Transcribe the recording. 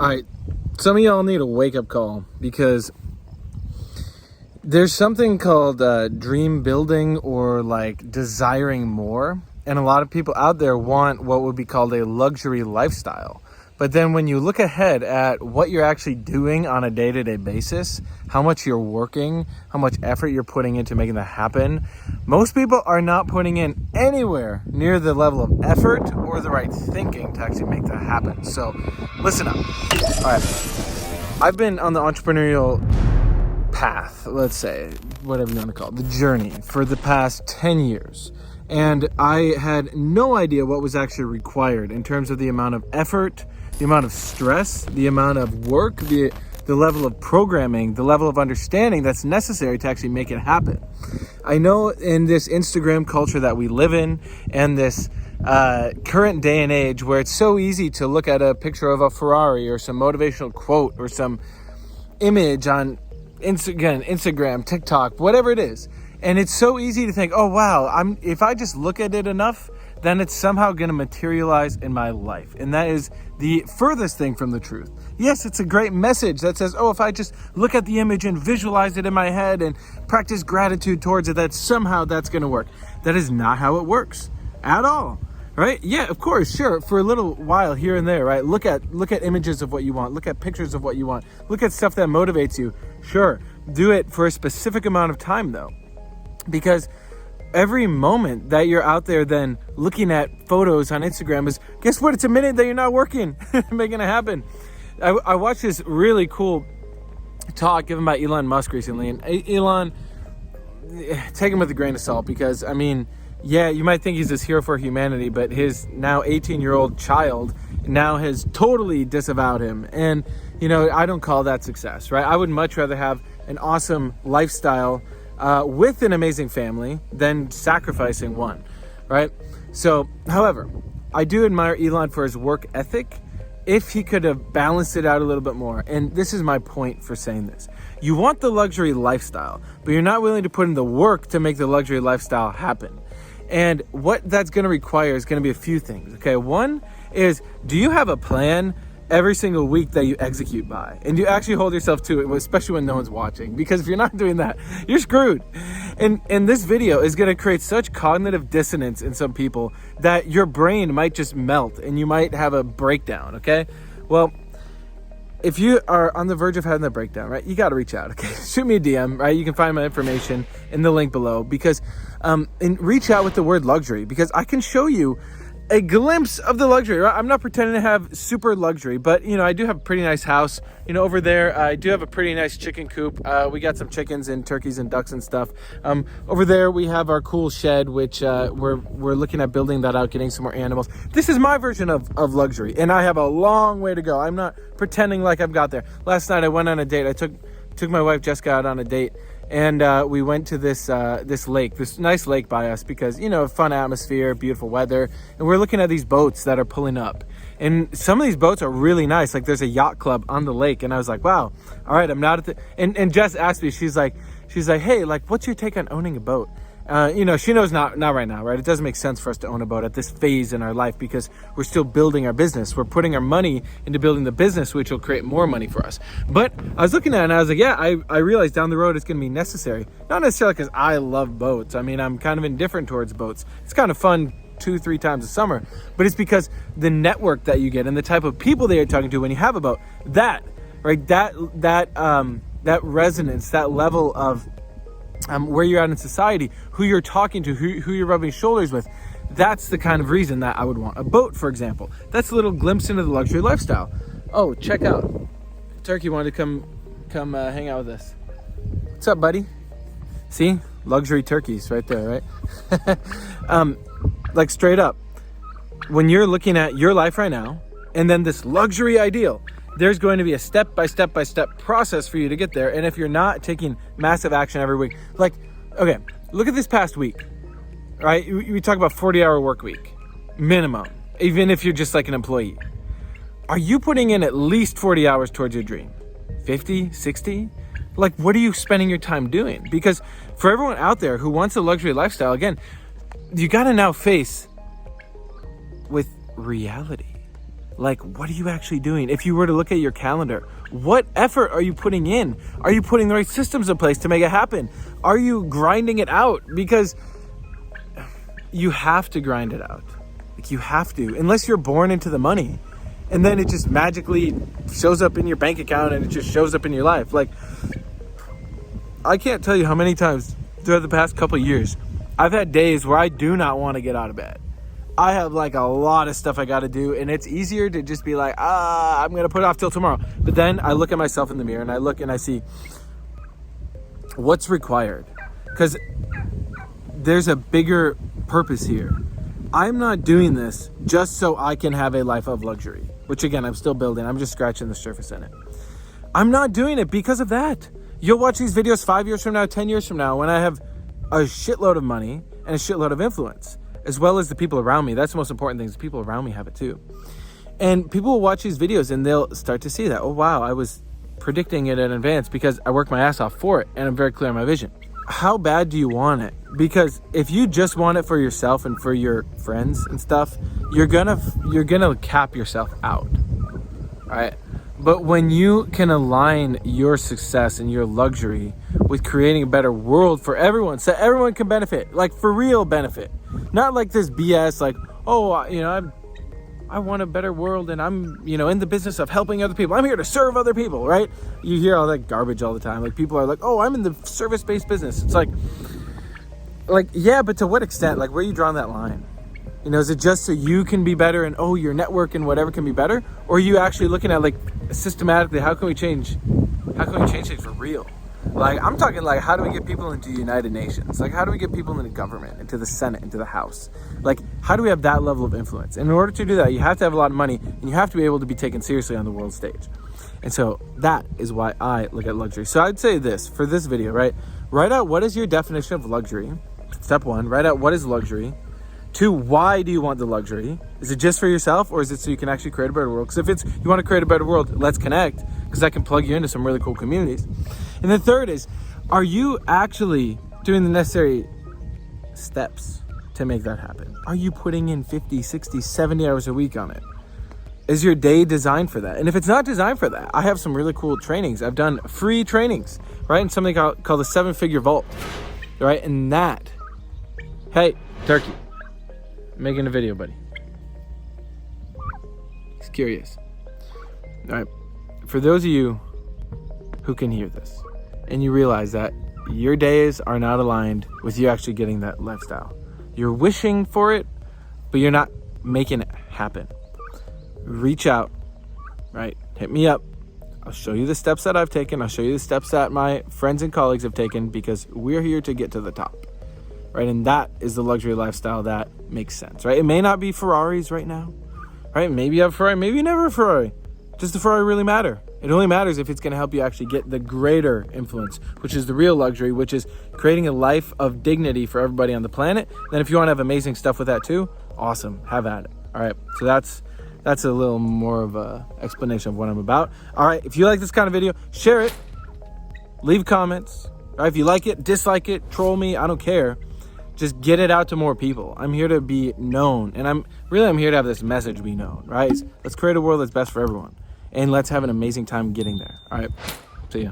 All right, some of y'all need a wake-up call because there's something called dream building or like desiring more. And a lot of people out there want what would be called a luxury lifestyle. But then when you look ahead at what you're actually doing on a day-to-day basis, how much you're working, how much effort you're putting into making that happen, most people are not putting in anywhere near the level of effort or the right thinking to actually make that happen. So listen up. All right. I've been on the entrepreneurial path, let's say, whatever you want to call it, the journey, for the past 10 years. And I had no idea what was actually required in terms of the amount of effort, the amount of stress, the amount of work, the level of programming, the level of understanding that's necessary to actually make it happen. I know in this Instagram culture that we live in and this current day and age where it's so easy to look at a picture of a Ferrari or some motivational quote or some image on Instagram, TikTok, whatever it is. And it's so easy to think, oh, wow, if I just look at it enough, then it's somehow going to materialize in my life. And that is the furthest thing from the truth. Yes, it's a great message that says, oh, if I just look at the image and visualize it in my head and practice gratitude towards it, that somehow that's going to work. That is not how it works at all. Right? Yeah, of course, sure. For a little while here and there, right? Look at images of what you want. Look at pictures of what you want. Look at stuff that motivates you. Sure. Do it for a specific amount of time, though. Because every moment that you're out there then looking at photos on Instagram is, guess what? It's a minute that you're not working, making it happen. I watched this really cool talk given by Elon Musk recently. And Elon, take him with a grain of salt because, I mean, yeah, you might think he's this hero for humanity, but his now 18-year-old child now has totally disavowed him. And, you know, I don't call that success, right? I would much rather have an awesome lifestyle with an amazing family than sacrificing one, right? So, however, I do admire Elon for his work ethic if he could have balanced it out a little bit more. And this is my point for saying this. You want the luxury lifestyle, but you're not willing to put in the work to make the luxury lifestyle happen. And what that's going to require is going to be a few things, okay? One is, do you have a plan every single week that you execute by? And you actually hold yourself to it, especially when no one's watching. Because if you're not doing that, you're screwed. And this video is going to create such cognitive dissonance in some people that your brain might just melt and you might have a breakdown, okay? Well, if you are on the verge of having that breakdown, right, you got to reach out, okay? Shoot me a DM, right? You can find my information in the link below because, and reach out with the word luxury because I can show you a glimpse of the luxury, right? I'm not pretending to have super luxury, but, you know, I do have a pretty nice house. You know, over there, I do have a pretty nice chicken coop. We got some chickens and turkeys and ducks and stuff. Over there, we have our cool shed, which we're looking at building that out, getting some more animals. This is my version of luxury, and I have a long way to go. I'm not pretending like I've got there. Last night, I went on a date. I took my wife, Jessica, out on a date. And we went to this lake, this nice lake by us because, you know, fun atmosphere, beautiful weather. And we're looking at these boats that are pulling up. And some of these boats are really nice. Like there's a yacht club on the lake. And I was like, wow, all right, I'm not at the... And Jess asked me, she's like, hey, like, what's your take on owning a boat? You know, she knows not right now, right? It doesn't make sense for us to own a boat at this phase in our life because we're still building our business. We're putting our money into building the business, which will create more money for us. But I was looking at it and I was like, yeah, I realized down the road it's going to be necessary. Not necessarily because I love boats. I mean, I'm kind of indifferent towards boats. It's kind of fun 2-3 times a summer, but it's because the network that you get and the type of people that you're talking to when you have a boat, that resonance, that level of where you're at in society, who you're talking to, who you're rubbing shoulders with. That's the kind of reason that I would want a boat, for example. That's a little glimpse into the luxury lifestyle. Oh, check out. Turkey wanted to come hang out with us. What's up, buddy? See? Luxury turkeys right there, right? Like straight up. When you're looking at your life right now, and then this luxury ideal, there's going to be a step-by-step process for you to get there. And if you're not taking massive action every week, like, okay, look at this past week, right? We talk about 40-hour work week, minimum, even if you're just like an employee. Are you putting in at least 40 hours towards your dream? 50, 60? Like, what are you spending your time doing? Because for everyone out there who wants a luxury lifestyle, again, you got to now face with reality. Like, what are you actually doing? If you were to look at your calendar, what effort are you putting in? Are you putting the right systems in place to make it happen? Are you grinding it out? Because you have to grind it out. Like, you have to, unless you're born into the money. And then it just magically shows up in your bank account and it just shows up in your life. Like, I can't tell you how many times throughout the past couple of years, I've had days where I do not want to get out of bed. I have like a lot of stuff I got to do, and it's easier to just be like, I'm going to put it off till tomorrow. But then I look at myself in the mirror and I look and I see what's required. Because there's a bigger purpose here. I'm not doing this just so I can have a life of luxury, which again, I'm still building. I'm just scratching the surface in it. I'm not doing it because of that. You'll watch these videos 5 years from now, 10 years from now, when I have a shitload of money and a shitload of influence, as well as the people around me. That's the most important thing, is the people around me have it too. And people will watch these videos and they'll start to see that, oh wow, I was predicting it in advance because I worked my ass off for it and I'm very clear on my vision. How bad do you want it? Because if you just want it for yourself and for your friends and stuff, you're gonna cap yourself out, right? But when you can align your success and your luxury with creating a better world for everyone, so everyone can benefit, like for real benefit, not like this BS, like, oh, I want a better world and I'm, in the business of helping other people. I'm here to serve other people, right? You hear all that garbage all the time. Like, people are like, oh, I'm in the service-based business. It's like, yeah, but to what extent? Like, where are you drawing that line? Is it just so you can be better and, oh, your network and whatever can be better? Or are you actually looking at, like, systematically, how can we change things for real? Like, I'm talking like, how do we get people into the United Nations? Like, how do we get people into government, into the Senate, into the House? Like, how do we have that level of influence? And in order to do that, you have to have a lot of money and you have to be able to be taken seriously on the world stage. And so that is why I look at luxury. So I'd say this for this video, right? Write out what is your definition of luxury. Step 1, write out what is luxury. 2, why do you want the luxury? Is it just for yourself, or is it so you can actually create a better world? Because if it's you want to create a better world, let's connect, because I can plug you into some really cool communities. And the third is, are you actually doing the necessary steps to make that happen? Are you putting in 50, 60, 70 hours a week on it? Is your day designed for that? And if it's not designed for that, I have some really cool trainings. I've done free trainings, right? And something called the 7-figure vault, right? And that, hey, Turkey, making a video, buddy. He's curious. All right, for those of you who can hear this and you realize that your days are not aligned with you actually getting that lifestyle, you're wishing for it, but you're not making it happen, reach out, right? Hit me up. I'll show you the steps that I've taken. I'll show you the steps that my friends and colleagues have taken, because we're here to get to the top. Right? And that is the luxury lifestyle that makes sense, right? It may not be Ferraris right now, right? Maybe you have a Ferrari, maybe you never have a Ferrari. Does the Ferrari really matter? It only matters if it's going to help you actually get the greater influence, which is the real luxury, which is creating a life of dignity for everybody on the planet. Then if you want to have amazing stuff with that too, awesome, have at it. All right, so that's a little more of a explanation of what I'm about. All right, if you like this kind of video, share it, leave comments. All right, if you like it, dislike it, troll me, I don't care. Just get it out to more people. I'm here to be known, and I'm here to have this message be known, right? Let's create a world that's best for everyone, and let's have an amazing time getting there. All right, see ya.